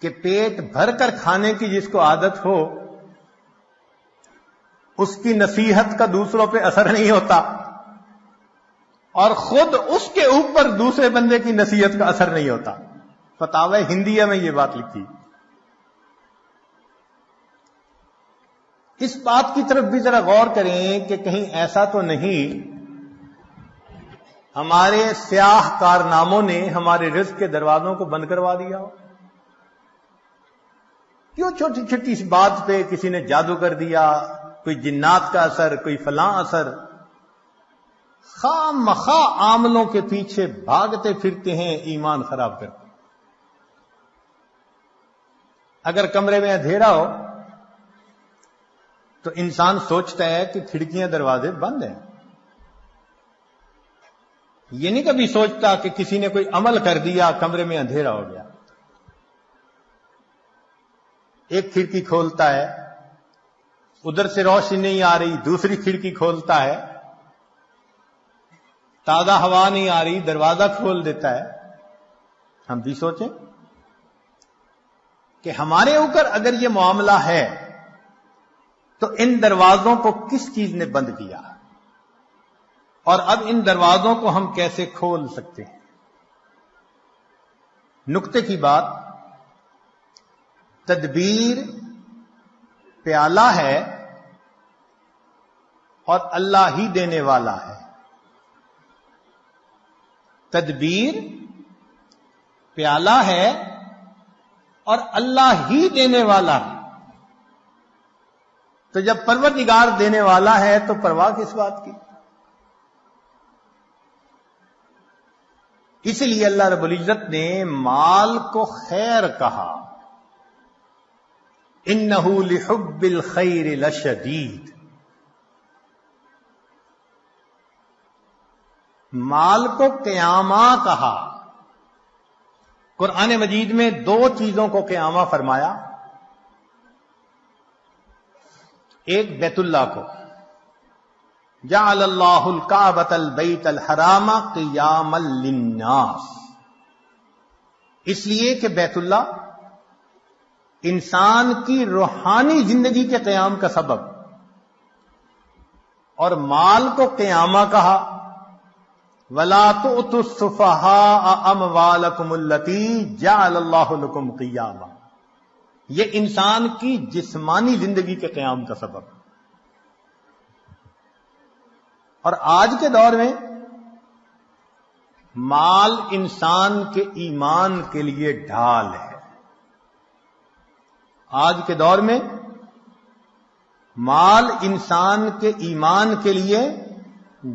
کہ پیٹ بھر کر کھانے کی جس کو عادت ہو اس کی نصیحت کا دوسروں پہ اثر نہیں ہوتا، اور خود اس کے اوپر دوسرے بندے کی نصیحت کا اثر نہیں ہوتا۔ فتاوی ہندیہ میں یہ بات لکھی۔ اس بات کی طرف بھی ذرا غور کریں کہ کہیں ایسا تو نہیں ہمارے سیاہ کارناموں نے ہمارے رزق کے دروازوں کو بند کروا دیا ہو؟ کیوں چھوٹی چھوٹی سی بات پہ کسی نے جادو کر دیا، کوئی جنات کا اثر، کوئی فلاں اثر، خام مخواہ عاملوں کے پیچھے بھاگتے پھرتے ہیں، ایمان خراب کرتے۔ اگر کمرے میں اندھیرا ہو تو انسان سوچتا ہے کہ کھڑکیاں دروازے بند ہیں، یہ نہیں کبھی سوچتا کہ کسی نے کوئی عمل کر دیا، کمرے میں اندھیرا ہو گیا۔ ایک کھڑکی کھولتا ہے، ادھر سے روشنی نہیں آ رہی، دوسری کھڑکی کھولتا ہے، تازہ ہوا نہیں آ رہی، دروازہ کھول دیتا ہے۔ ہم بھی سوچیں کہ ہمارے اوپر اگر یہ معاملہ ہے تو ان دروازوں کو کس چیز نے بند کیا، اور اب ان دروازوں کو ہم کیسے کھول سکتے ہیں؟ نکتے کی بات، تدبیر پیالہ ہے اور اللہ ہی دینے والا ہے۔ تدبیر پیالہ ہے اور اللہ ہی دینے والا ہے۔ تو جب پروردگار دینے والا ہے تو پرواہ کس بات کی؟ اس لیے اللہ رب العزت نے مال کو خیر کہا، انہ لحب الخیر لشدید۔ مال کو قیامہ کہا۔ قرآن مجید میں دو چیزوں کو قیامہ فرمایا، ایک بیت اللہ کو، جعل اللہ الکعبۃ البیت الحرام قیاما للناس، اس لیے کہ بیت اللہ انسان کی روحانی زندگی کے قیام کا سبب، اور مال کو قیامہ کہا، وَلَا تُؤْتُوا السُّفَهَاءَ أَمْوَالَكُمُ الَّتِي جَعَلَ اللَّهُ لَكُمْ قِيَامًا، یہ انسان کی جسمانی زندگی کے قیام کا سبب۔ اور آج کے دور میں مال انسان کے ایمان کے لیے ڈھال ہے۔ آج کے دور میں مال انسان کے ایمان کے لیے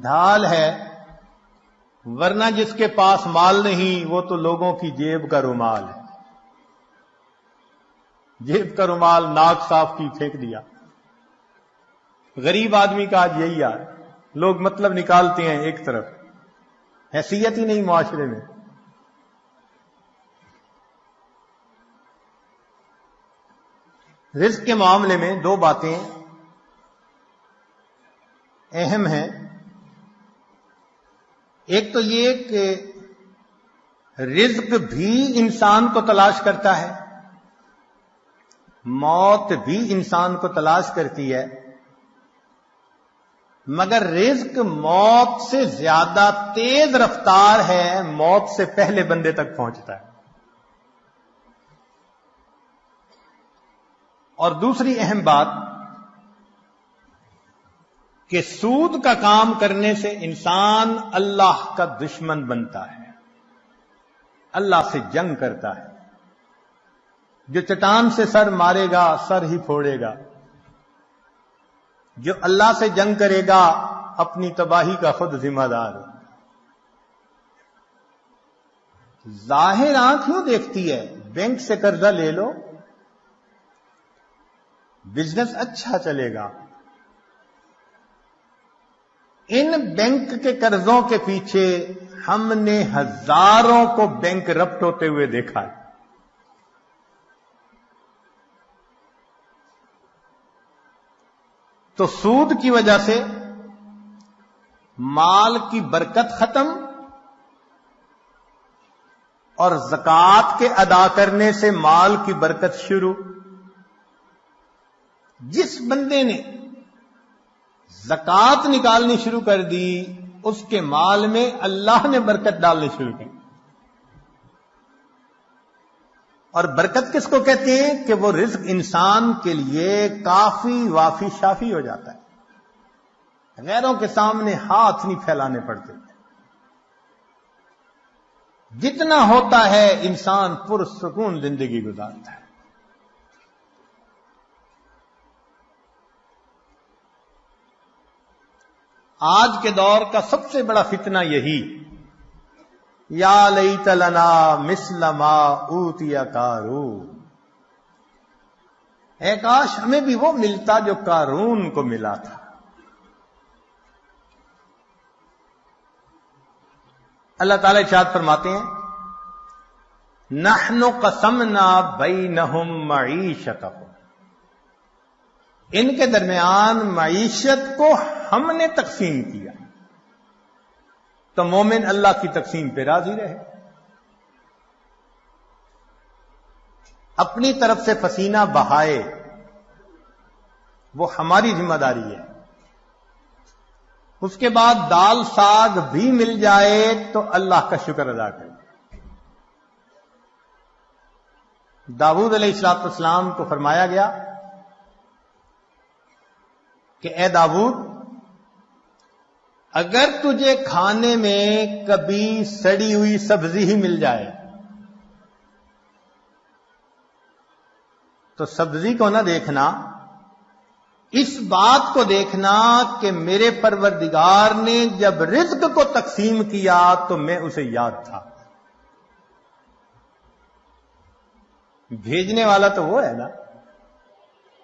ڈھال ہے، ورنہ جس کے پاس مال نہیں وہ تو لوگوں کی جیب کا رومال ہے۔ جیب کا رومال ناک صاف کی پھینک دیا۔ غریب آدمی کا آج یہی ہے، لوگ مطلب نکالتے ہیں ایک طرف، حیثیت ہی نہیں معاشرے میں۔ رزق کے معاملے میں دو باتیں اہم ہیں۔ ایک تو یہ کہ رزق بھی انسان کو تلاش کرتا ہے، موت بھی انسان کو تلاش کرتی ہے، مگر رزق موت سے زیادہ تیز رفتار ہے، موت سے پہلے بندے تک پہنچتا ہے۔ اور دوسری اہم بات کہ سود کا کام کرنے سے انسان اللہ کا دشمن بنتا ہے، اللہ سے جنگ کرتا ہے۔ جو چٹان سے سر مارے گا سر ہی پھوڑے گا، جو اللہ سے جنگ کرے گا اپنی تباہی کا خود ذمہ دار۔ ظاہر آنکھ کیوں دیکھتی ہے؟ بینک سے قرضہ لے لو، بزنس اچھا چلے گا۔ ان بینک کے قرضوں کے پیچھے ہم نے ہزاروں کو بینک رپٹ ہوتے ہوئے دیکھا ہے۔ تو سود کی وجہ سے مال کی برکت ختم، اور زکوٰۃ کے ادا کرنے سے مال کی برکت شروع. جس بندے نے زکوٰۃ نکالنی شروع کر دی اس کے مال میں اللہ نے برکت ڈالنی شروع کی. اور برکت کس کو کہتے ہیں کہ وہ رزق انسان کے لیے کافی وافی شافی ہو جاتا ہے, غیروں کے سامنے ہاتھ نہیں پھیلانے پڑتے. جتنا ہوتا ہے انسان پرسکون زندگی گزارتا ہے. آج کے دور کا سب سے بڑا فتنہ یہی, یا لیت لنا مثل ما اوتی قارون, اے کاش ہمیں بھی وہ ملتا جو قارون کو ملا تھا. اللہ تعالی ارشاد فرماتے ہیں, نحن قسمنا بینہم معیشتہم, ان کے درمیان معیشت کو ہم نے تقسیم کیا. تو مومن اللہ کی تقسیم پہ راضی رہے. اپنی طرف سے پسینہ بہائے وہ ہماری ذمہ داری ہے. اس کے بعد دال ساگ بھی مل جائے تو اللہ کا شکر ادا کرے. داؤد علیہ السلام کو فرمایا گیا کہ اے داؤد, اگر تجھے کھانے میں کبھی سڑی ہوئی سبزی ہی مل جائے تو سبزی کو نہ دیکھنا, اس بات کو دیکھنا کہ میرے پروردگار نے جب رزق کو تقسیم کیا تو میں اسے یاد تھا. بھیجنے والا تو وہ ہے نا,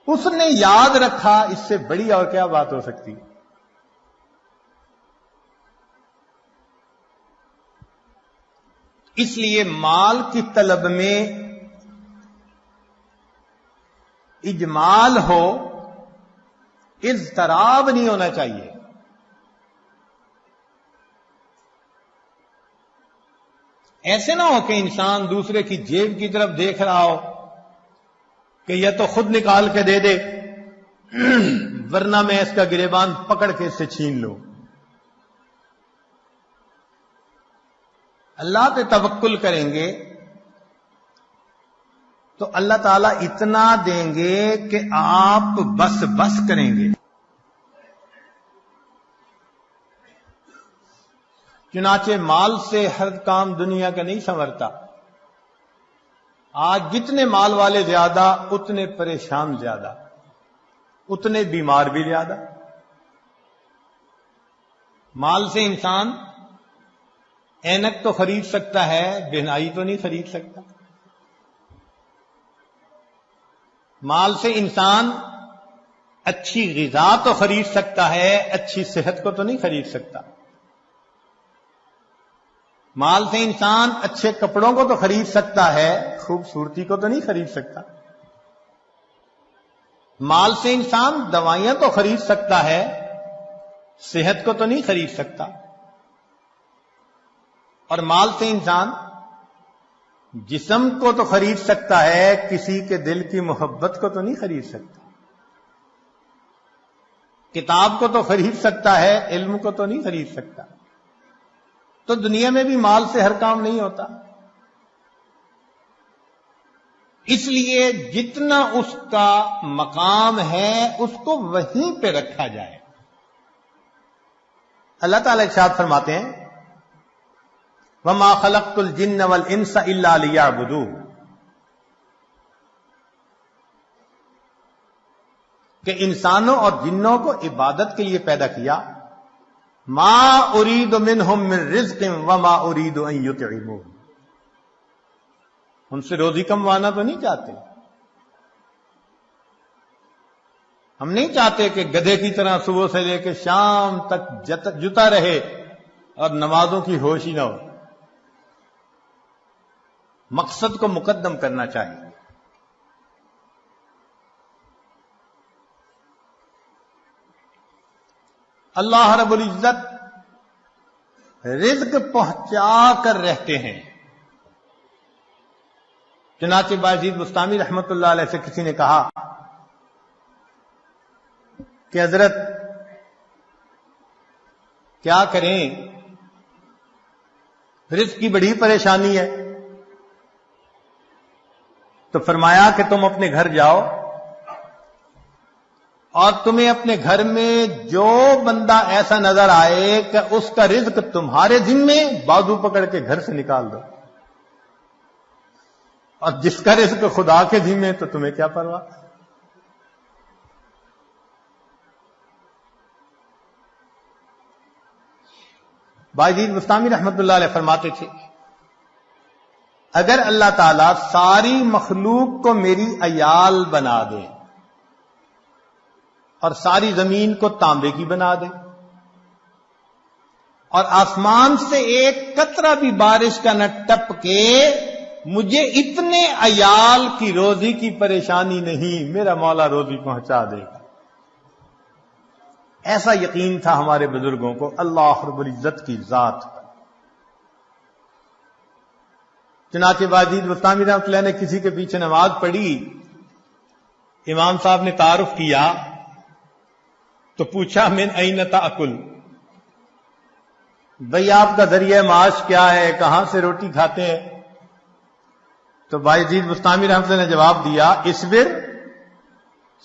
اس نے یاد رکھا. اس سے بڑی اور کیا بات ہو سکتی. اس لیے مال کی طلب میں اجمال ہو, اضطراب نہیں ہونا چاہیے. ایسے نہ ہو کہ انسان دوسرے کی جیب کی طرف دیکھ رہا ہو کہ یہ تو خود نکال کے دے دے ورنہ میں اس کا گریبان پکڑ کے اس سے چھین لوں. اللہ پہ توکل کریں گے تو اللہ تعالیٰ اتنا دیں گے کہ آپ بس بس کریں گے. چنانچہ مال سے ہر کام دنیا کا نہیں سنورتا. آج جتنے مال والے زیادہ اتنے پریشان زیادہ, اتنے بیمار بھی زیادہ. مال سے انسان اینک تو خرید سکتا ہے, بہنائی تو نہیں خرید سکتا. مال سے انسان اچھی غذا تو خرید سکتا ہے, اچھی صحت کو تو نہیں خرید سکتا. مال سے انسان اچھے کپڑوں کو تو خرید سکتا ہے, خوبصورتی کو تو نہیں خرید سکتا. مال سے انسان دوائیاں تو خرید سکتا ہے, صحت کو تو نہیں خرید سکتا. اور مال سے انسان جسم کو تو خرید سکتا ہے, کسی کے دل کی محبت کو تو نہیں خرید سکتا. کتاب کو تو خرید سکتا ہے, علم کو تو نہیں خرید سکتا. تو دنیا میں بھی مال سے ہر کام نہیں ہوتا. اس لیے جتنا اس کا مقام ہے اس کو وہیں پہ رکھا جائے. اللہ تعالی ارشاد فرماتے ہیں, وَمَا خَلَقْتُ الْجِنَّ وَالْإِنسَ إِلَّا لِيَعْبُدُونِ, کہ انسانوں اور جنوں کو عبادت کے لیے پیدا کیا. مَا أُرِيدُ مِنْهُمْ مِنْ رِزْقٍ وَمَا أُرِيدُ أَنْ يُطْعِمُونِ, ان سے روزی کموانا تو نہیں چاہتے. ہم نہیں چاہتے کہ گدھے کی طرح صبح سے لے کے شام تک جتا رہے اور نمازوں کی ہوش ہی نہ ہو. مقصد کو مقدم کرنا چاہیے. اللہ رب العزت رزق پہنچا کر رہتے ہیں. چنانچہ باجید بستامی رحمت اللہ علیہ سے کسی نے کہا کہ حضرت کیا کریں، رزق کی بڑی پریشانی ہے. تو فرمایا کہ تم اپنے گھر جاؤ اور تمہیں اپنے گھر میں جو بندہ ایسا نظر آئے کہ اس کا رزق تمہارے ذمے، بازو پکڑ کے گھر سے نکال دو، اور جس کا رزق خدا کے ذمے تو تمہیں کیا پرواہ. باجید بستامی رحمت اللہ علیہ فرماتے تھے اگر اللہ تعالیٰ ساری مخلوق کو میری عیال بنا دے اور ساری زمین کو تانبے کی بنا دے اور آسمان سے ایک قطرہ بھی بارش کا نہ ٹپکے، مجھے اتنے عیال کی روزی کی پریشانی نہیں، میرا مولا روزی پہنچا دے گا. ایسا یقین تھا ہمارے بزرگوں کو اللہ رب العزت کی ذات پر. چنانچہ باجید بستامی رحمۃ اللہ نے کسی کے پیچھے نماز پڑھی، امام صاحب نے تعارف کیا تو پوچھا من این تاکل، بھئی آپ کا ذریعہ معاش کیا ہے، کہاں سے روٹی کھاتے ہیں؟ تو باجید بستامی رحمۃ اللہ نے جواب دیا اصبر،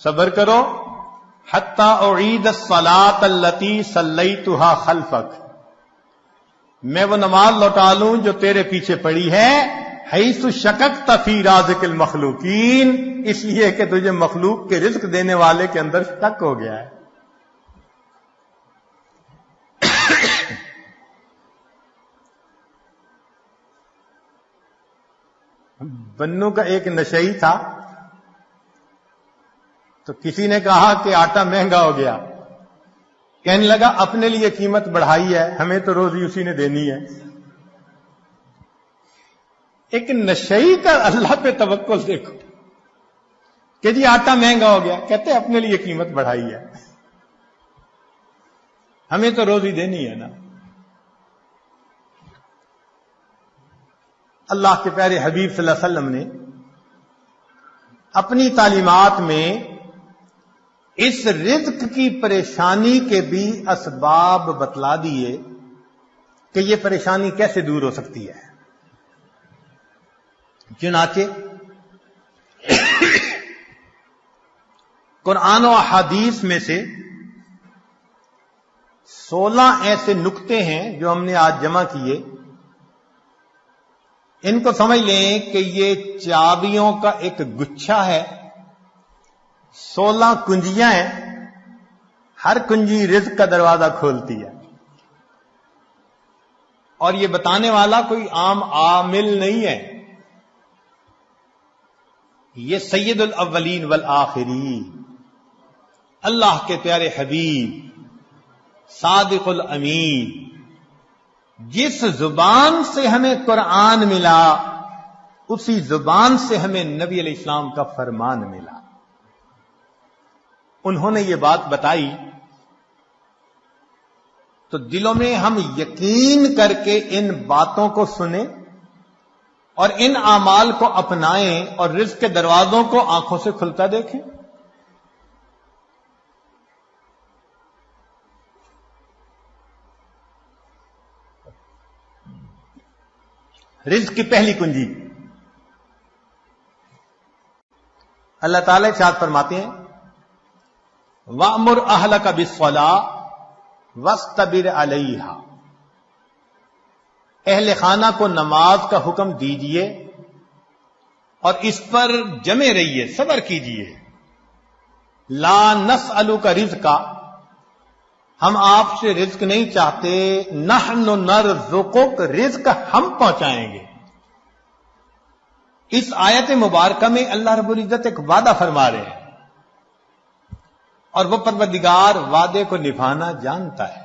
صبر کرو، حتی اعید الصلاۃ التی صلیتها خلفک، میں وہ نماز لوٹا لوں جو تیرے پیچھے پڑی ہے، حیث شککت فی رازق المخلوقین، اس لیے کہ تجھے مخلوق کے رزق دینے والے کے اندر شک ہو گیا ہے. بنو کا ایک نشئی تھا تو کسی نے کہا کہ آٹا مہنگا ہو گیا، کہنے لگا اپنے لیے قیمت بڑھائی ہے، ہمیں تو روزی اسی نے دینی ہے. ایک نشئی کا اللہ پہ توکل دیکھو کہ جی آٹا مہنگا ہو گیا، کہتے اپنے لیے قیمت بڑھائی ہے، ہمیں تو روزی دینی ہے نا. اللہ کے پیارے حبیب صلی اللہ علیہ وسلم نے اپنی تعلیمات میں اس رزق کی پریشانی کے بھی اسباب بتلا دیے کہ یہ پریشانی کیسے دور ہو سکتی ہے. چنانچہ قرآن و احادیث میں سے 16 ایسے نکتے ہیں جو ہم نے آج جمع کیے، ان کو سمجھ لیں کہ یہ چابیوں کا ایک گچھا ہے، 16 کنجیاں ہیں، ہر کنجی رزق کا دروازہ کھولتی ہے. اور یہ بتانے والا کوئی عام عامل نہیں ہے، یہ سید الاولین والآخرین اللہ کے پیارے حبیب صادق الامین، جس زبان سے ہمیں قرآن ملا اسی زبان سے ہمیں نبی علیہ السلام کا فرمان ملا. انہوں نے یہ بات بتائی تو دلوں میں ہم یقین کر کے ان باتوں کو سنیں اور ان اعمال کو اپنائیں اور رزق کے دروازوں کو آنکھوں سے کھلتا دیکھیں. رزق کی پہلی کنجی اللہ تعالی ارشاد فرماتے ہیں وَأْمُرْ أَهْلَكَ بِالصَّلَاةِ وَاسْتَبِرْ عَلَيْهَا، اہل خانہ کو نماز کا حکم دیجئے اور اس پر جمے رہیے، صبر کیجئے. لا نسألک رزقا، ہم آپ سے رزق نہیں چاہتے، نحن نرزقک، رزق ہم پہنچائیں گے. اس آیت مبارکہ میں اللہ رب العزت ایک وعدہ فرما رہے ہیں اور وہ پروردگار وعدے کو نبھانا جانتا ہے.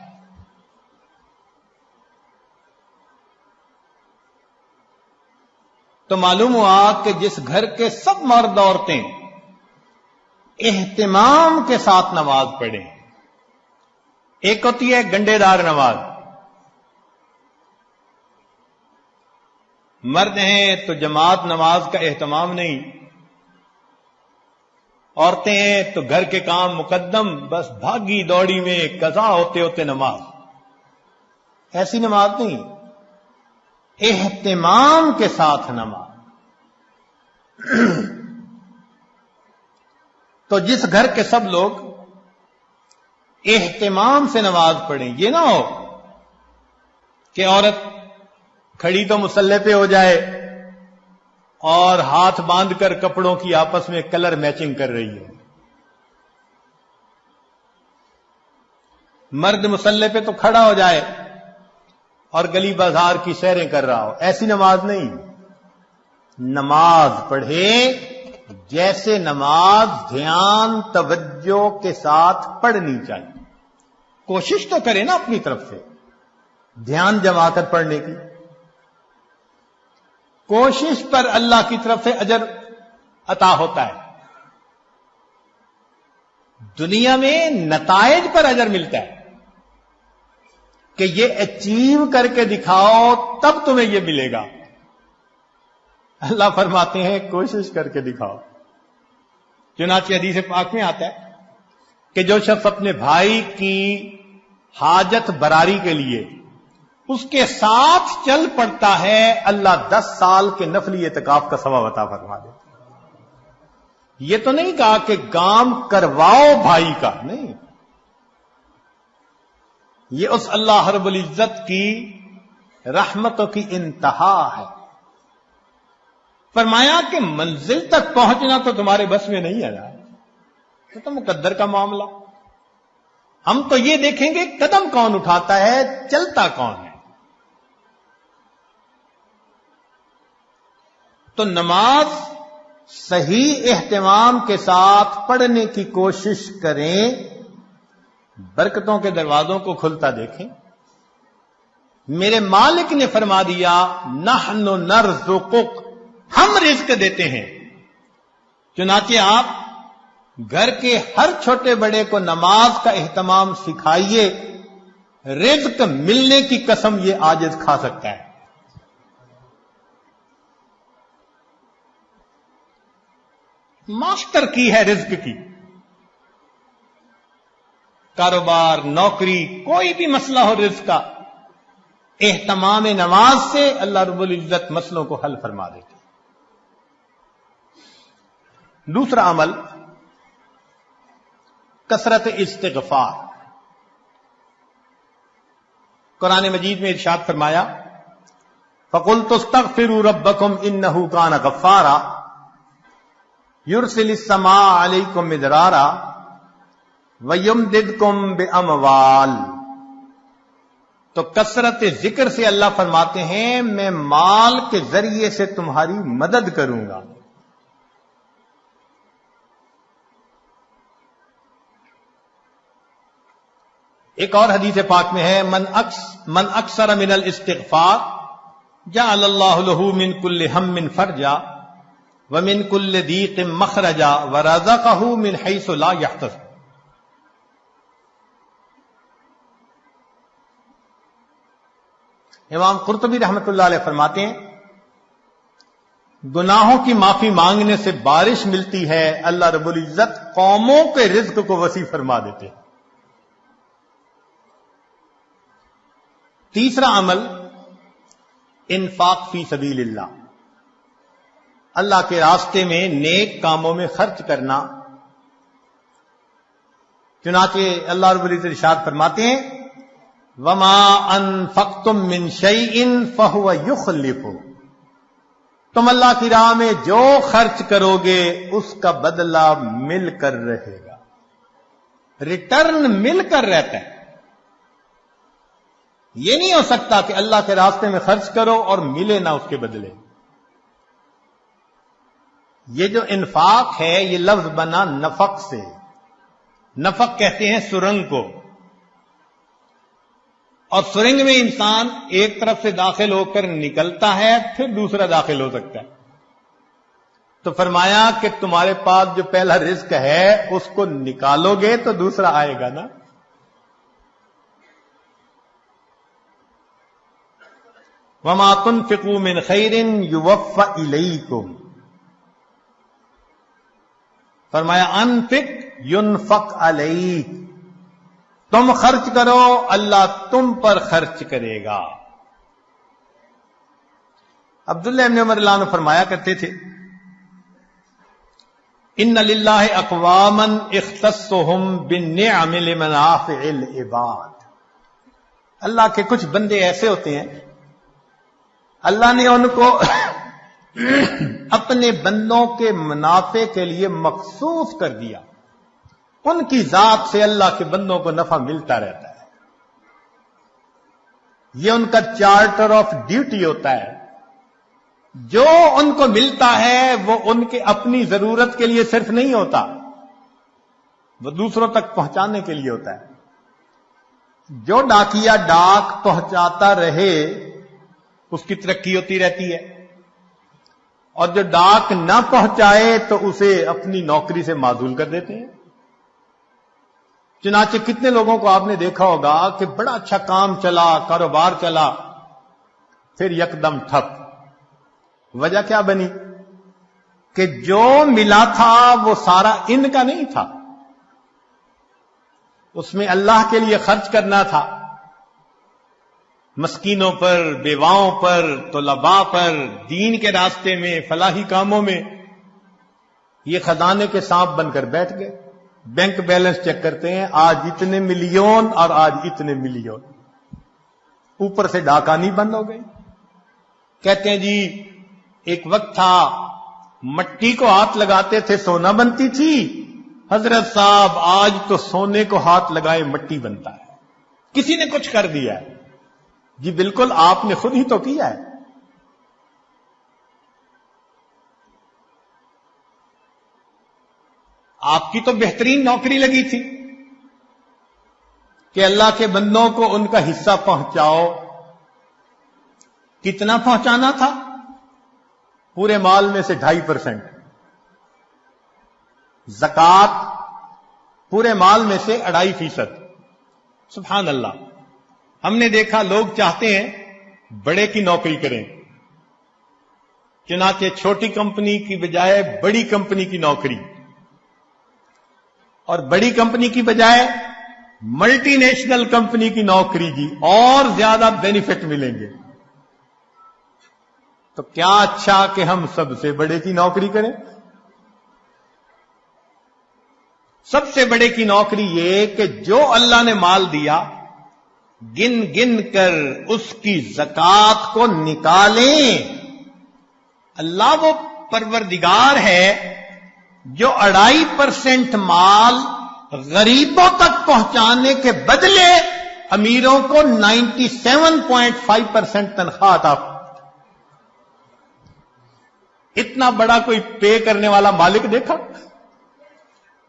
تو معلوم ہوا کہ جس گھر کے سب مرد عورتیں اہتمام کے ساتھ نماز پڑھیں، ایک ہوتی ہے گنڈے دار نماز، مرد ہیں تو جماعت نماز کا اہتمام نہیں، عورتیں ہیں تو گھر کے کام مقدم، بس بھاگی دوڑی میں قضا ہوتے ہوتے نماز. ایسی نماز نہیں، اہتمام کے ساتھ نماز. تو جس گھر کے سب لوگ اہتمام سے نماز پڑھیں، یہ نہ ہو کہ عورت کھڑی تو مصلی پہ ہو جائے اور ہاتھ باندھ کر کپڑوں کی آپس میں کلر میچنگ کر رہی ہے. مرد مصلی پہ تو کھڑا ہو جائے اور گلی بازار کی سیریں کر رہا ہو. ایسی نماز نہیں. نماز پڑھے جیسے نماز دھیان توجہ کے ساتھ پڑھنی چاہیے. کوشش تو کرے نا اپنی طرف سے دھیان جما کر پڑھنے کی. کوشش پر اللہ کی طرف سے اجر عطا ہوتا ہے. دنیا میں نتائج پر اجر ملتا ہے کہ یہ اچیو کر کے دکھاؤ تب تمہیں یہ ملے گا. اللہ فرماتے ہیں کوشش کر کے دکھاؤ. چنانچہ حدیث پاک میں آتا ہے کہ جو شخص اپنے بھائی کی حاجت براری کے لیے اس کے ساتھ چل پڑتا ہے، اللہ 10 سال کے نفلی اعتکاف کا ثواب عطا فرما دیتا. یہ تو نہیں کہا کہ کام کرواؤ بھائی کا، نہیں، یہ اس اللہ رب العزت کی رحمتوں کی انتہا ہے. فرمایا کہ منزل تک پہنچنا تو تمہارے بس میں نہیں ہے نا، یہ تو مقدر کا معاملہ. ہم تو یہ دیکھیں گے قدم کون اٹھاتا ہے، چلتا کون ہے. تو نماز صحیح اہتمام کے ساتھ پڑھنے کی کوشش کریں، برکتوں کے دروازوں کو کھلتا دیکھیں. میرے مالک نے فرما دیا نحن نرزقک، ہم رزق دیتے ہیں. چنانچہ آپ گھر کے ہر چھوٹے بڑے کو نماز کا اہتمام سکھائیے، رزق ملنے کی قسم یہ عاجز کھا سکتا ہے. ماسٹر کی ہے رزق کی. کاروبار، نوکری، کوئی بھی مسئلہ ہو رزق کا، اہتمام نماز سے اللہ رب العزت مسئلوں کو حل فرما دیتے. دوسرا عمل کثرت استغفار. قرآن مجید میں ارشاد فرمایا فَقُلْتُ اسْتَغْفِرُوا رَبَّكُمْ إِنَّهُ كَانَ غَفَّارًا يُرْسِلِ السَّمَاءَ عَلَيْكُمْ مِدْرَارًا وَيُمْدِدْكُمْ بِأَمْوَالٍ. تو کثرت ذکر سے اللہ فرماتے ہیں میں مال کے ذریعے سے تمہاری مدد کروں گا. ایک اور حدیث پاک میں ہے من اکثر من الاستغفار جعل اللہ له من كل هم فرجا ومن كل ضيق مخرجا ورزقه من حيث لا يحتسب. امام قرطبی رحمۃ اللہ علیہ فرماتے ہیں گناہوں کی معافی مانگنے سے بارش ملتی ہے، اللہ رب العزت قوموں کے رزق کو وسیع فرما دیتے ہیں. تیسرا عمل انفاق فی سبیل اللہ، اللہ کے راستے میں نیک کاموں میں خرچ کرنا. چنانچہ اللہ رب العزت ارشاد فرماتے ہیں وما انفقتم من شیء فهو یخلفہ. تم اللہ کی راہ میں جو خرچ کرو گے اس کا بدلہ مل کر رہے گا، ریٹرن مل کر رہتا ہے. یہ نہیں ہو سکتا کہ اللہ کے راستے میں خرچ کرو اور ملے نہ اس کے بدلے. یہ جو انفاق ہے یہ لفظ بنا نفق سے. نفق کہتے ہیں سرنگ کو، اور سرنگ میں انسان ایک طرف سے داخل ہو کر نکلتا ہے پھر دوسرا داخل ہو سکتا ہے. تو فرمایا کہ تمہارے پاس جو پہلا رزق ہے اس کو نکالو گے تو دوسرا آئے گا نا. وما تنفقوا من خیر یوفى الیکم، فرمایا انفق ينفق علیک، تم خرچ کرو اللہ تم پر خرچ کرے گا۔ عبداللہ ابن عمر اللہ عنہ فرمایا کرتے تھے ان للہ اقواما اختصهم بالنعم لمنافع العباد، اللہ کے کچھ بندے ایسے ہوتے ہیں اللہ نے ان کو اپنے بندوں کے منافع کے لیے مخصوص کر دیا، ان کی ذات سے اللہ کے بندوں کو نفع ملتا رہتا ہے، یہ ان کا چارٹر آف ڈیوٹی ہوتا ہے، جو ان کو ملتا ہے وہ ان کے اپنی ضرورت کے لیے صرف نہیں ہوتا، وہ دوسروں تک پہنچانے کے لیے ہوتا ہے۔ جو ڈاکیا ڈاک پہنچاتا رہے اس کی ترقی ہوتی رہتی ہے، اور جو ڈاک نہ پہنچائے تو اسے اپنی نوکری سے معزول کر دیتے ہیں۔ چنانچہ کتنے لوگوں کو آپ نے دیکھا ہوگا کہ بڑا اچھا کام چلا، کاروبار چلا، پھر یکدم ٹھپ۔ وجہ کیا بنی؟ کہ جو ملا تھا وہ سارا ان کا نہیں تھا، اس میں اللہ کے لیے خرچ کرنا تھا، مسکینوں پر، بیواؤں پر، طلباء پر، دین کے راستے میں، فلاحی کاموں میں۔ یہ خزانے کے سانپ بن کر بیٹھ گئے، بینک بیلنس چیک کرتے ہیں، آج اتنے ملین اور آج اتنے ملین، اوپر سے ڈاکانی بند ہو گئی۔ کہتے ہیں جی ایک وقت تھا مٹی کو ہاتھ لگاتے تھے سونا بنتی تھی، حضرت صاحب آج تو سونے کو ہاتھ لگائے مٹی بنتا ہے، کسی نے کچھ کر دیا ہے؟ جی بالکل آپ نے خود ہی تو کیا ہے۔ آپ کی تو بہترین نوکری لگی تھی کہ اللہ کے بندوں کو ان کا حصہ پہنچاؤ، کتنا پہنچانا تھا؟ پورے مال میں سے 2.5%، زکوٰۃ پورے مال میں سے 2.5%۔ سبحان اللہ، ہم نے دیکھا لوگ چاہتے ہیں بڑے کی نوکری کریں، چنانچہ چھوٹی کمپنی کی بجائے بڑی کمپنی کی نوکری، اور بڑی کمپنی کی بجائے ملٹی نیشنل کمپنی کی نوکری جی، اور زیادہ بینیفٹ ملیں گے۔ تو کیا اچھا کہ ہم سب سے بڑے کی نوکری کریں۔ سب سے بڑے کی نوکری یہ کہ جو اللہ نے مال دیا گن گن کر اس کی زکوٰۃ کو نکالیں۔ اللہ وہ پروردگار ہے جو 2.5% مال غریبوں تک پہنچانے کے بدلے امیروں کو 97.5% تنخواہ عطا۔ اتنا بڑا کوئی پے کرنے والا مالک دیکھا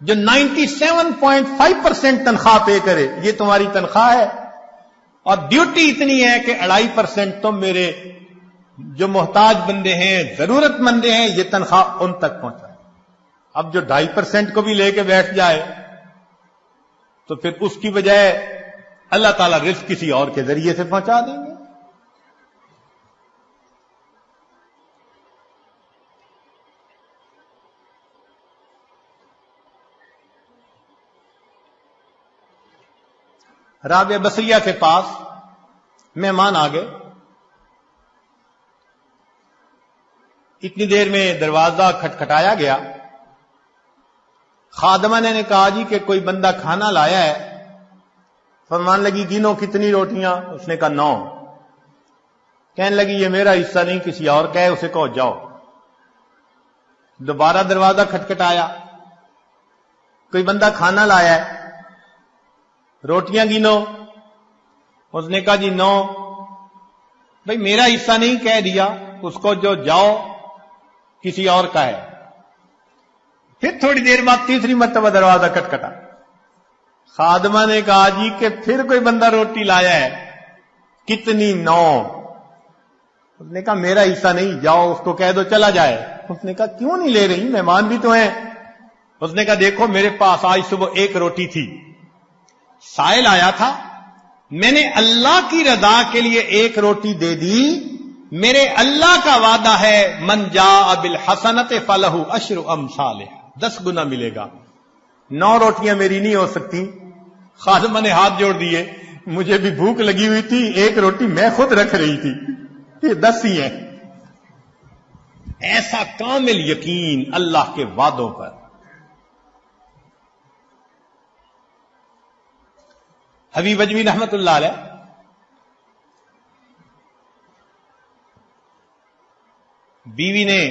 جو 97.5% تنخواہ پے کرے؟ یہ تمہاری تنخواہ ہے، اور ڈیوٹی اتنی ہے کہ 2.5% تم میرے جو محتاج بندے ہیں، ضرورت مندے ہیں، یہ تنخواہ ان تک پہنچائے۔ اب جو 2.5% کو بھی لے کے بیٹھ جائے تو پھر اس کی بجائے اللہ تعالیٰ رزق کسی اور کے ذریعے سے پہنچا دیں گے۔ رابعہ بصریہ کے پاس مہمان آ گئے، اتنی دیر میں دروازہ کھٹکھٹایا گیا، خادمہ نے کہا جی کہ کوئی بندہ کھانا لایا ہے۔ فرمان لگی گنو کتنی روٹیاں؟ اس نے کہا 9۔ کہنے لگی یہ میرا حصہ نہیں کسی اور کا ہے، اسے کہو جاؤ۔ دوبارہ دروازہ کھٹکھٹایا، کوئی بندہ کھانا لایا ہے، روٹیاں گنو۔ اس نے کہا جی 9۔ بھئی میرا حصہ نہیں کہہ دیا، اس کو جو جاؤ کسی اور کا ہے۔ پھر تھوڑی دیر بعد تیسری مرتبہ دروازہ کھٹکھٹا، خادمہ نے کہا جی کہ پھر کوئی بندہ روٹی لایا ہے، کتنی؟ 9۔ اس نے کہا میرا حصہ نہیں، جاؤ اس کو کہہ دو چلا جائے۔ اس نے کہا کیوں نہیں لے رہی، مہمان بھی تو ہیں۔ اس نے کہا دیکھو میرے پاس آج صبح 1 روٹی تھی، سائل آیا تھا، میں نے اللہ کی رضا کے لیے 1 روٹی دے دی، میرے اللہ کا وعدہ ہے من جاء بالحسنۃ فلہ عشر امثالھا، 10 گنا ملے گا۔ 9 روٹیاں میری نہیں ہو سکتی، خادمہ نے ہاتھ جوڑ دیے، مجھے بھی بھوک لگی ہوئی تھی، 1 روٹی میں خود رکھ رہی تھی، یہ 10 ہی ہیں۔ ایسا کامل یقین اللہ کے وعدوں پر۔ حبیب اجمی رحمت اللہ علیہ بیوی نے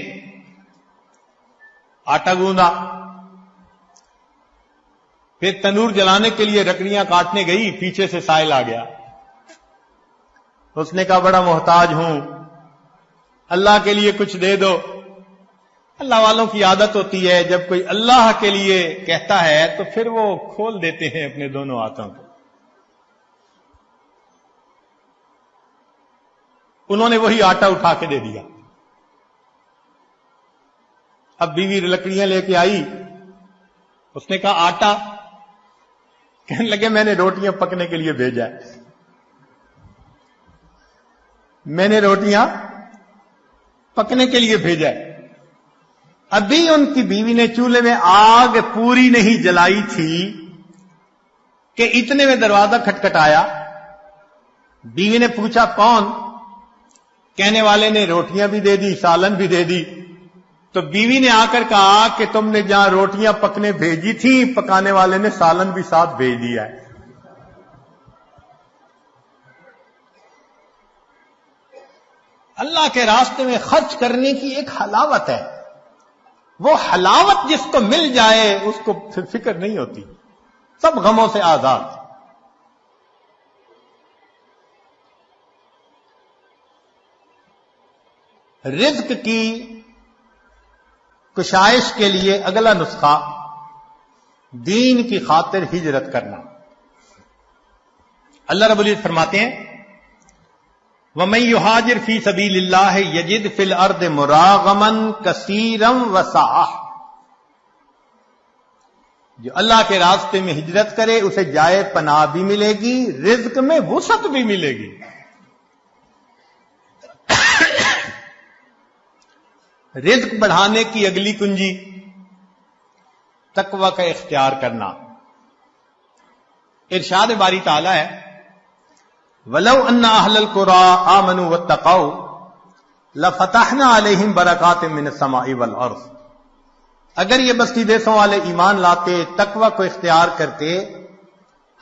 آٹا گوندا، پھر تنور جلانے کے لیے لکڑیاں کاٹنے گئی، پیچھے سے سائل آ گیا۔ اس نے کہا بڑا محتاج ہوں، اللہ کے لیے کچھ دے دو۔ اللہ والوں کی عادت ہوتی ہے جب کوئی اللہ کے لیے کہتا ہے تو پھر وہ کھول دیتے ہیں اپنے دونوں ہاتھوں کو۔ انہوں نے وہی آٹا اٹھا کے دے دیا۔ اب بیوی لکڑیاں لے کے آئی، اس نے کہا آٹا، کہنے لگے میں نے روٹیاں پکنے کے لیے بھیجا ہے، میں نے روٹیاں پکنے کے لیے بھیجا ہے۔ ابھی ان کی بیوی نے چولہے میں آگ پوری نہیں جلائی تھی کہ اتنے میں دروازہ کھٹکھٹایا۔ بیوی نے پوچھا کون؟ کہنے والے نے روٹیاں بھی دے دی، سالن بھی دے دی۔ تو بیوی نے آ کر کہا کہ تم نے جہاں روٹیاں پکنے بھیجی تھی، پکانے والے نے سالن بھی ساتھ بھیج دیا ہے۔ اللہ کے راستے میں خرچ کرنے کی ایک حلاوت ہے، وہ حلاوت جس کو مل جائے اس کو پھر فکر نہیں ہوتی، سب غموں سے آزاد۔ رزق کی کشائش کے لیے اگلا نسخہ دین کی خاطر ہجرت کرنا۔ اللہ رب العزت فرماتے ہیں وَمَن يُهَاجِرْ فِي سَبِيلِ اللَّهِ يَجِدْ فِي الْأَرْضِ مُرَاغَمًا كَثِيرًا وَسَعَةً، جو اللہ کے راستے میں ہجرت کرے اسے جائے پناہ بھی ملے گی، رزق میں وسعت بھی ملے گی۔ رزق بڑھانے کی اگلی کنجی تقوی کا اختیار کرنا۔ ارشاد باری تعالی ہے وَلَوْ أَنَّ أَهْلَ الْقُرَىٰ آمَنُوا وَاتَّقَوْا لَفَتَحْنَا عَلَيْهِمْ بَرَكَاتٍ مِّنَ السَّمَاءِ وَالْأَرْضِ، اگر یہ بستی دیسوں والے ایمان لاتے، تقوی کو اختیار کرتے،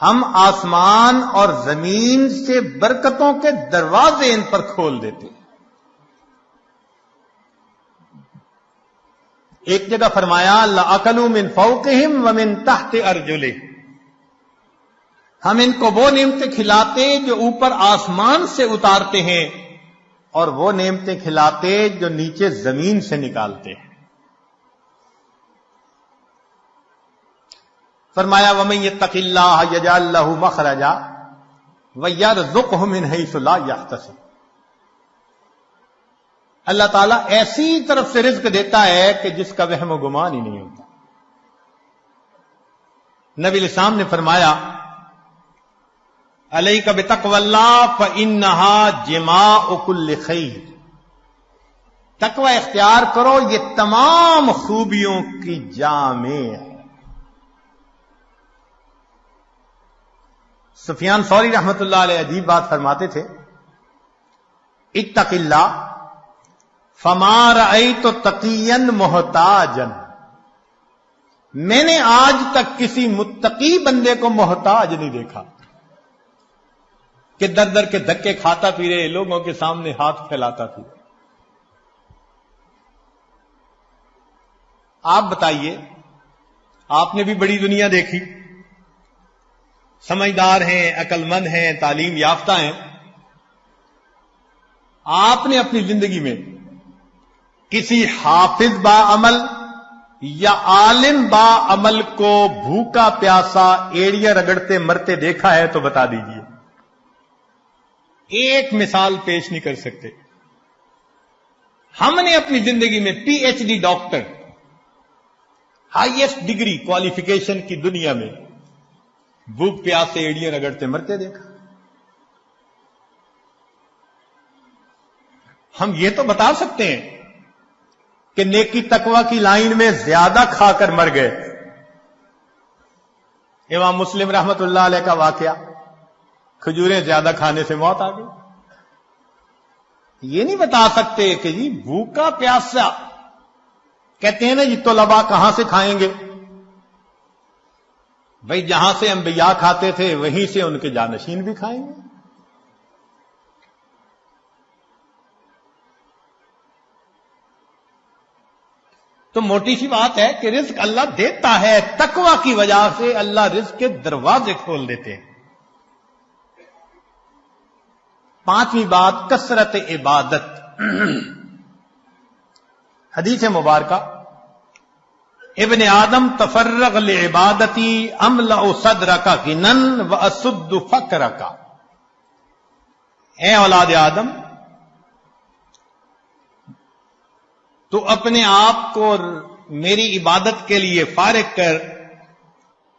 ہم آسمان اور زمین سے برکتوں کے دروازے ان پر کھول دیتے۔ ایک جگہ فرمایا لَأَكَلُوا مِن فَوْقِهِمْ وَمِن تَحْتِ أَرْجُلِهِمْ، ہم ان کو وہ نعمتیں کھلاتے جو اوپر آسمان سے اتارتے ہیں اور وہ نعمتیں کھلاتے جو نیچے زمین سے نکالتے ہیں۔ فرمایا وَمَن يَتَّقِ اللَّهَ يَجْعَل لَّهُ مَخْرَجًا وَيَرْزُقْهُ مِنْ حَيْثُ لَا يَحْتَسِبُ، اللہ تعالیٰ ایسی طرف سے رزق دیتا ہے کہ جس کا وہم و گمان ہی نہیں ہوتا۔ نبی الاسلام نے فرمایا علیک بتقوی اللہ فإنہا جماع کل خیر، تقوی اختیار کرو، یہ تمام خوبیوں کی جامع ہے۔ سفیان ثوری رحمت اللہ علیہ عجیب بات فرماتے تھے اتق اللہ فما رأیت تقیا محتاجا، میں نے آج تک کسی متقی بندے کو محتاج نہیں دیکھا کہ در در کے دھکے کھاتا پھرے، لوگوں کے سامنے ہاتھ پھیلاتا پھرے۔ آپ بتائیے، آپ نے بھی بڑی دنیا دیکھی، سمجھدار ہیں، عقل مند ہیں، تعلیم یافتہ ہیں، آپ نے اپنی زندگی میں کسی حافظ با عمل یا عالم با عمل کو بھوکا پیاسا ایڑیاں رگڑتے مرتے دیکھا ہے تو بتا دیجئے۔ ایک مثال پیش نہیں کر سکتے۔ ہم نے اپنی زندگی میں P H D doctor, highest degree qualification کی دنیا میں بھوک پیاس سے ایڑیاں رگڑتے مرتے دیکھا۔ ہم یہ تو بتا سکتے ہیں کہ نیکی تقوی کی لائن میں زیادہ کھا کر مر گئے. امام مسلم رحمت اللہ علیہ کا واقعہ، کھجوریں زیادہ کھانے سے موت آ گئی. یہ نہیں بتا سکتے کہ جی بھوکا پیاسا، کہتے ہیں نا جی طلباء کہاں سے کھائیں گے؟ بھائی جہاں سے انبیاء کھاتے تھے وہیں سے ان کے جانشین بھی کھائیں گے. تو موٹی سی بات ہے کہ رزق اللہ دیتا ہے، تقوی کی وجہ سے اللہ رزق کے دروازے کھول دیتے ہیں. پانچویں بات، کثرت عبادت. حدیث مبارکہ، ابن آدم تفرغ لعبادتی املأ صدرک غنا واسد فقرک. اے اولاد آدم، تو اپنے آپ کو میری عبادت کے لیے فارغ کر،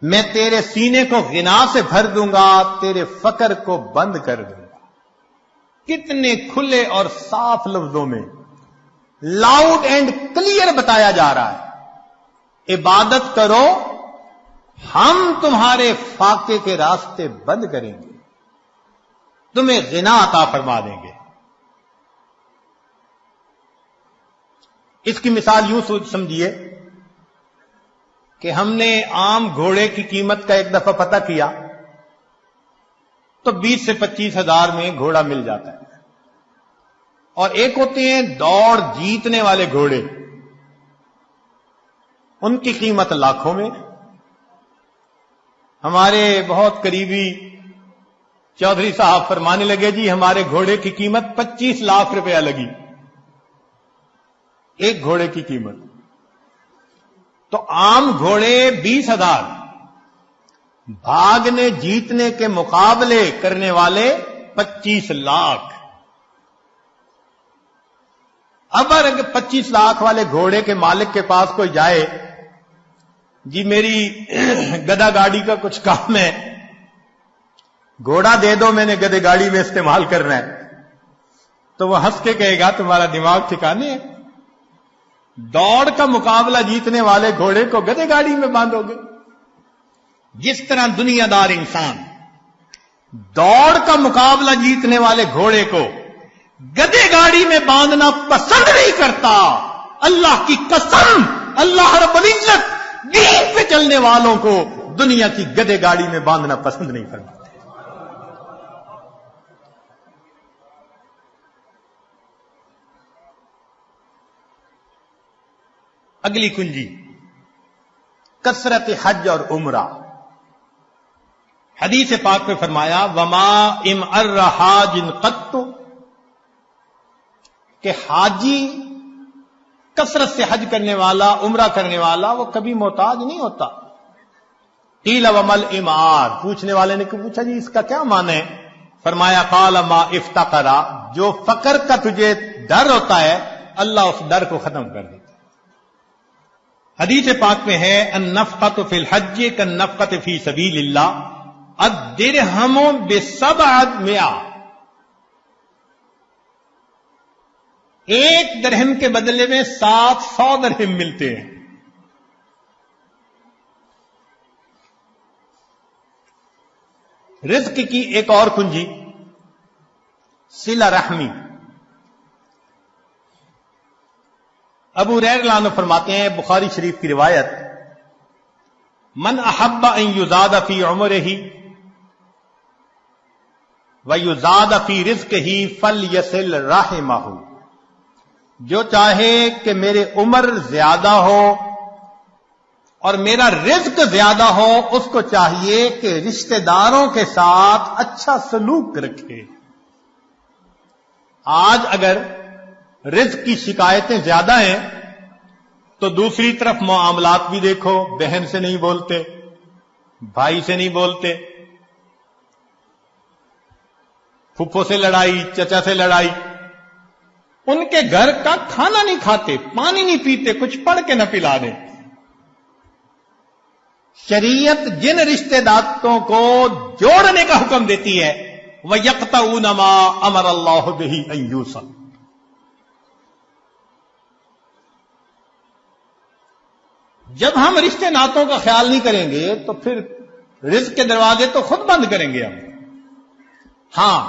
میں تیرے سینے کو غنا سے بھر دوں گا، تیرے فقر کو بند کر دوں گا. کتنے کھلے اور صاف لفظوں میں، لاؤڈ اینڈ کلیئر بتایا جا رہا ہے، عبادت کرو، ہم تمہارے فاقے کے راستے بند کریں گے، تمہیں غنا عطا فرما دیں گے. اس کی مثال یوں سمجھیے کہ ہم نے عام گھوڑے کی قیمت کا ایک دفعہ پتہ کیا تو 20 سے 25 ہزار میں گھوڑا مل جاتا ہے. اور ایک ہوتے ہیں دوڑ جیتنے والے گھوڑے، ان کی قیمت لاکھوں میں. ہمارے بہت قریبی چودھری صاحب فرمانے لگے جی ہمارے گھوڑے کی قیمت 25 لاکھ روپیہ لگی، ایک گھوڑے کی قیمت. تو عام گھوڑے 20,000، بھاگنے جیتنے کے مقابلے کرنے والے 25 لاکھ. اب اگر 25 لاکھ والے گھوڑے کے مالک کے پاس کوئی جائے، جی میری گدا گاڑی کا کچھ کام ہے، گھوڑا دے دو، میں نے گدے گاڑی میں استعمال کرنا ہے، تو وہ ہنس کے کہے گا تمہارا دماغ ٹھکانے ہے، دوڑ کا مقابلہ جیتنے والے گھوڑے کو گدے گاڑی میں باندھو گے. جس طرح دنیا دار انسان دوڑ کا مقابلہ جیتنے والے گھوڑے کو گدے گاڑی میں باندھنا پسند نہیں کرتا، اللہ کی قسم اللہ رب العزت دین پہ چلنے والوں کو دنیا کی گدے گاڑی میں باندھنا پسند نہیں فرماتے. اگلی کنجی، کثرت حج اور عمرہ. حدیث پاک میں فرمایا وما ام الرحاج قط، کہ حاجی کثرت سے حج کرنے والا، عمرہ کرنے والا، وہ کبھی محتاج نہیں ہوتا. قیل ومل امار، پوچھنے والے نے پوچھا جی اس کا کیا معنی ہے؟ فرمایا قال ما افتقرا، جو فقر کا تجھے ڈر ہوتا ہے اللہ اس ڈر کو ختم کر دیتا. حدیث پاک میں ہے النفقۃ فی الحج کالنفقۃ فی سبیل اللہ الدرہم ب700، ایک درہم کے بدلے میں 700 درہم ملتے ہیں. رزق کی ایک اور کنجی، صلہ رحمی. ابو ہریرہ رضی اللہ عنہ فرماتے ہیں، بخاری شریف کی روایت، من احب ان یزاد فی عمرہ ویزاد فی رزقہ فلیصل رحمہ، جو چاہے کہ میرے عمر زیادہ ہو اور میرا رزق زیادہ ہو، اس کو چاہیے کہ رشتہ داروں کے ساتھ اچھا سلوک رکھے. آج اگر رزق کی شکایتیں زیادہ ہیں تو دوسری طرف معاملات بھی دیکھو، بہن سے نہیں بولتے، بھائی سے نہیں بولتے، پھپھو سے لڑائی، چچا سے لڑائی، ان کے گھر کا کھانا نہیں کھاتے، پانی نہیں پیتے، کچھ پڑھ کے نہ پلا دیں. شریعت جن رشتہ داروں کو جوڑنے کا حکم دیتی ہے وَيَقْطَعُونَ مَا أَمَرَ اللَّهُ بِهِ أَن يُوصَلَ، جب ہم رشتے ناتوں کا خیال نہیں کریں گے تو پھر رزق کے دروازے تو خود بند کریں گے ہم. ہاں،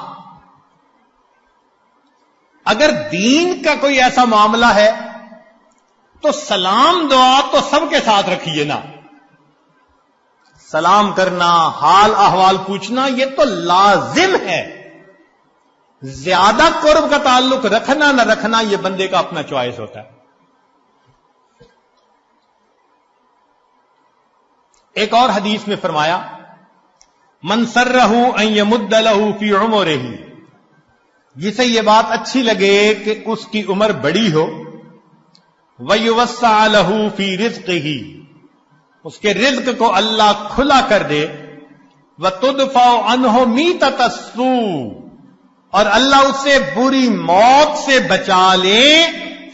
اگر دین کا کوئی ایسا معاملہ ہے تو سلام دعا تو سب کے ساتھ رکھیے نا. سلام کرنا، حال احوال پوچھنا، یہ تو لازم ہے. زیادہ قرب کا تعلق رکھنا نہ رکھنا یہ بندے کا اپنا چوائس ہوتا ہے. ایک اور حدیث میں فرمایا من سرہ ان یمد لہ فی عمرہ، جسے یہ بات اچھی لگے کہ اس کی عمر بڑی ہو، ویوسع لہ فی رزقہ، اس کے رزق کو اللہ کھلا کر دے، وتدفع عنہ میتۃ السوء، اور اللہ اسے بری موت سے بچا لے،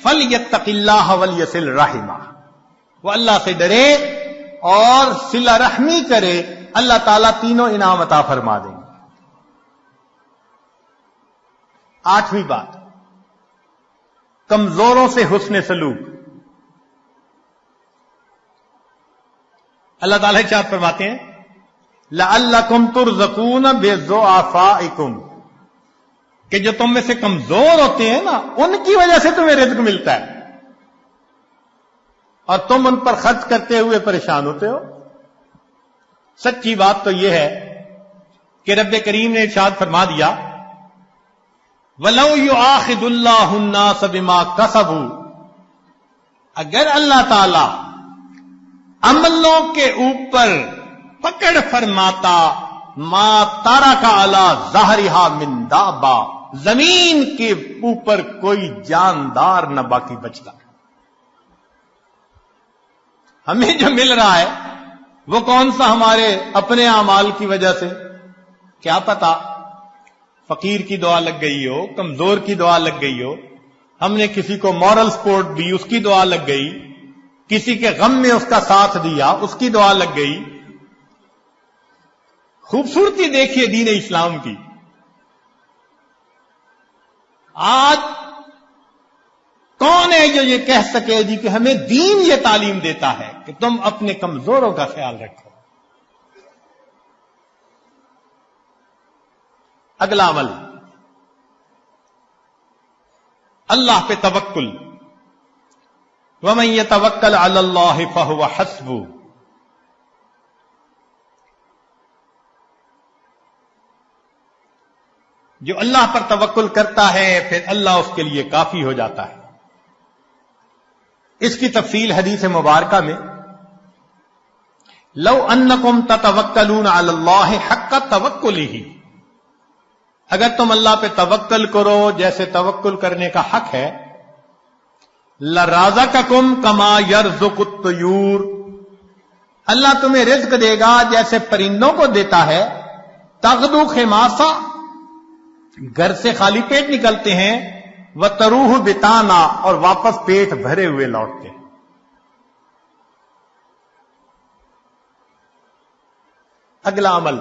فلیتق اللہ ولیصل رحمہ، وہ اللہ سے ڈرے اور صلہ رحمی کرے، اللہ تعالیٰ تینوں انعام عطا فرما دیں گے. 8ویں بات، کمزوروں سے حسن سلوک. اللہ تعالیٰ ارشاد فرماتے ہیں لعلکم ترزقون بضعفائکم، کہ جو تم میں سے کمزور ہوتے ہیں نا ان کی وجہ سے تمہیں رزق ملتا ہے اور تم ان پر خرچ کرتے ہوئے پریشان ہوتے ہو. سچی بات تو یہ ہے کہ رب کریم نے ارشاد فرما دیا وَلَوْ يُؤَاخِذُ اللَّهُ النَّاسَ بِمَا كَسَبُوا، اگر اللہ تعالی عملوں کے اوپر پکڑ فرماتا ما ترک علی ظہرہا من دابہ، زمین کے اوپر کوئی جاندار نہ باقی بچتا. ہمیں جو مل رہا ہے وہ کون سا ہمارے اپنے اعمال کی وجہ سے؟ کیا پتا فقیر کی دعا لگ گئی ہو، کمزور کی دعا لگ گئی ہو، ہم نے کسی کو مورل سپورٹ دی اس کی دعا لگ گئی، کسی کے غم میں اس کا ساتھ دیا اس کی دعا لگ گئی. خوبصورتی دیکھیے دین اسلام کی. آج کون ہے جو یہ کہہ سکے جی کہ ہمیں دین یہ تعلیم دیتا ہے کہ تم اپنے کمزوروں کا خیال رکھو. اگلا عمل، اللہ پہ توکل. وَمَن يَتَوَكَّلْ عَلَى اللَّهِ فَهُوَ حَسْبُهُ، جو اللہ پر توکل کرتا ہے پھر اللہ اس کے لیے کافی ہو جاتا ہے. اس کی تفصیل حدیث مبارکہ میں لو انکم تتوکلون علی اللہ حق توکلہ، اگر تم اللہ پہ توکل کرو جیسے توکل کرنے کا حق ہے، لرازقکم کما یرزق الطیور، اللہ تمہیں رزق دے گا جیسے پرندوں کو دیتا ہے. تغدو خماسا، گھر سے خالی پیٹ نکلتے ہیں، وتروح بتانا، اور واپس پیٹ بھرے ہوئے لوٹتے ہیں. اگلا عمل،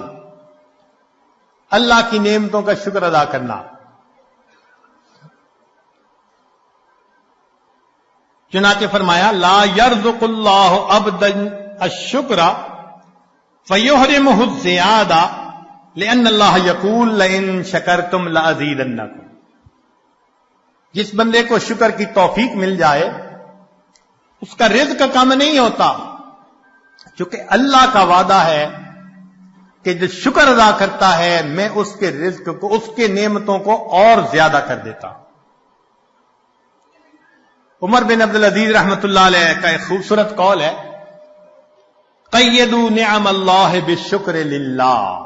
اللہ کی نعمتوں کا شکر ادا کرنا. چنانچہ فرمایا لا یرزق اللہ عبدا الشکر فیحرمہ الزیادہ لأن اللہ یقول لئن شکرتم لأزیدنکم، جس بندے کو شکر کی توفیق مل جائے اس کا رزق کم نہیں ہوتا، چونکہ اللہ کا وعدہ ہے کہ جو شکر ادا کرتا ہے میں اس کے رزق کو، اس کے نعمتوں کو اور زیادہ کر دیتا. عمر بن عبدالعزیز رحمۃ اللہ علیہ کا ایک خوبصورت قول ہے قیدوا نعم اللہ بالشکر للہ،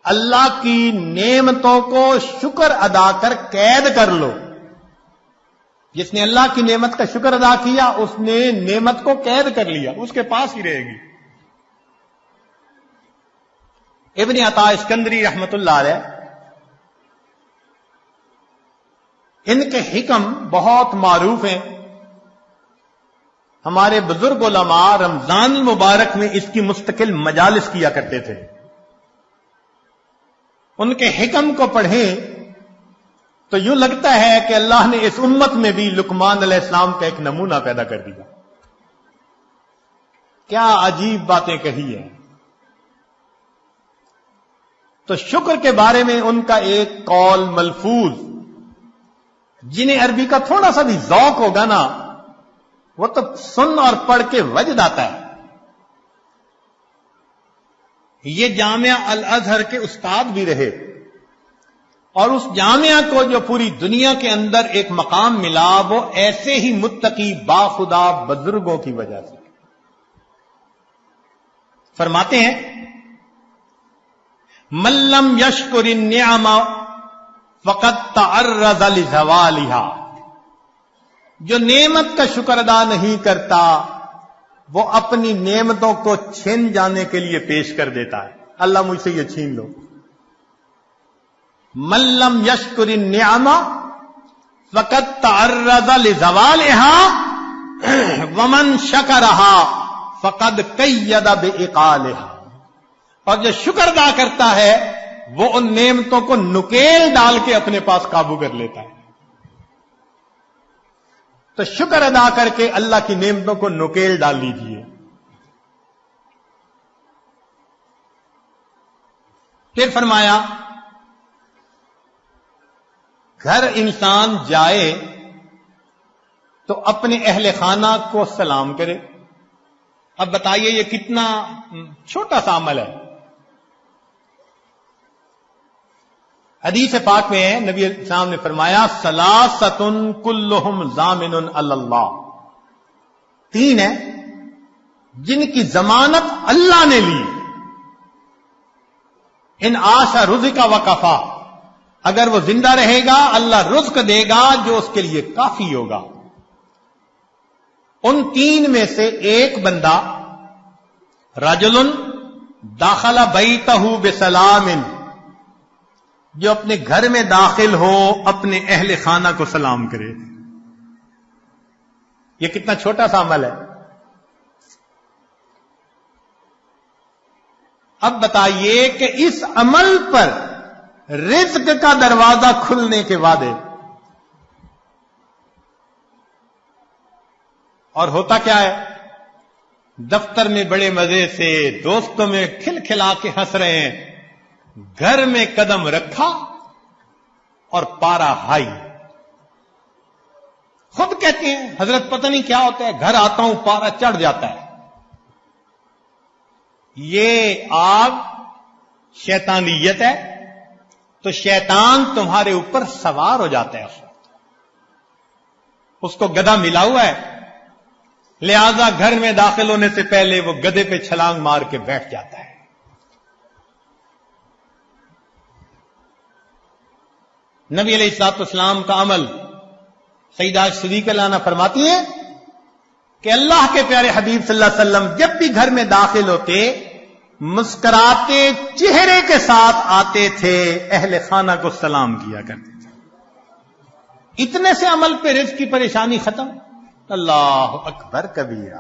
اللہ کی نعمتوں کو شکر ادا کر قید کر لو. جس نے اللہ کی نعمت کا شکر ادا کیا اس نے نعمت کو قید کر لیا، اس کے پاس ہی رہے گی. ابن عطا اسکندری رحمۃ اللہ علیہ، ان کے حکم بہت معروف ہیں. ہمارے بزرگ علماء رمضان المبارک میں اس کی مستقل مجالس کیا کرتے تھے. ان کے حکم کو پڑھیں تو یوں لگتا ہے کہ اللہ نے اس امت میں بھی لقمان علیہ السلام کا ایک نمونہ پیدا کر دیا. کیا عجیب باتیں کہی ہیں. تو شکر کے بارے میں ان کا ایک قول ملفوظ، جنہیں عربی کا تھوڑا سا بھی ذوق ہوگا نا، وہ تو سن اور پڑھ کے وجد آتا ہے. یہ جامعہ الازہر کے استاد بھی رہے، اور اس جامعہ کو جو پوری دنیا کے اندر ایک مقام ملا، وہ ایسے ہی متقی باخدا بزرگوں کی وجہ سے. فرماتے ہیں من لم یشکر النعم فقد تعرض لزوالها، جو نعمت کا شکر ادا نہیں کرتا وہ اپنی نعمتوں کو چھین جانے کے لیے پیش کر دیتا ہے. اللہ مجھ سے یہ چھین لو. من لم یشکر النعم فقد تعرض لزوالها ومن شکرها فقد قید بعقالها، اور جو شکر ادا کرتا ہے وہ ان نعمتوں کو نکیل ڈال کے اپنے پاس قابو کر لیتا ہے. تو شکر ادا کر کے اللہ کی نعمتوں کو نکیل ڈال لیجیے. پھر فرمایا گھر انسان جائے تو اپنے اہل خانہ کو سلام کرے. اب بتائیے یہ کتنا چھوٹا سا عمل ہے. حدیث پاک میں ہے، نبی السلام نے فرمایا ثلاثۃ کلہم ضامن علی اللہ، تین ہیں جن کی ضمانت اللہ نے لی. ان عاش رزق وکفا، اگر وہ زندہ رہے گا اللہ رزق دے گا جو اس کے لیے کافی ہوگا. ان تین میں سے ایک بندہ رجل داخل بیتہ بسلام، جو اپنے گھر میں داخل ہو اپنے اہل خانہ کو سلام کرے. یہ کتنا چھوٹا سا عمل ہے. اب بتائیے کہ اس عمل پر رزق کا دروازہ کھلنے کے وعدے، اور ہوتا کیا ہے؟ دفتر میں بڑے مزے سے دوستوں میں کھل کھلا کے ہنس رہے ہیں، گھر میں قدم رکھا اور پارا ہائی. خود کہتے ہیں حضرت پتہ نہیں کیا ہوتا ہے، گھر آتا ہوں پارا چڑھ جاتا ہے. یہ آگ شیطانیت ہے، تو شیطان تمہارے اوپر سوار ہو جاتا ہے. اس کو گدھا ملا ہوا ہے، لہذا گھر میں داخل ہونے سے پہلے وہ گدھے پہ چھلانگ مار کے بیٹھ جاتا ہے. نبی علیہ الصلوۃ والسلام کا عمل سیدہ صدیقہ لانا فرماتی ہیں کہ اللہ کے پیارے حبیب صلی اللہ علیہ وسلم جب بھی گھر میں داخل ہوتے مسکراتے چہرے کے ساتھ آتے تھے، اہل خانہ کو سلام کیا کرتے تھے. اتنے سے عمل پہ رزق کی پریشانی ختم. اللہ اکبر کبیرہ.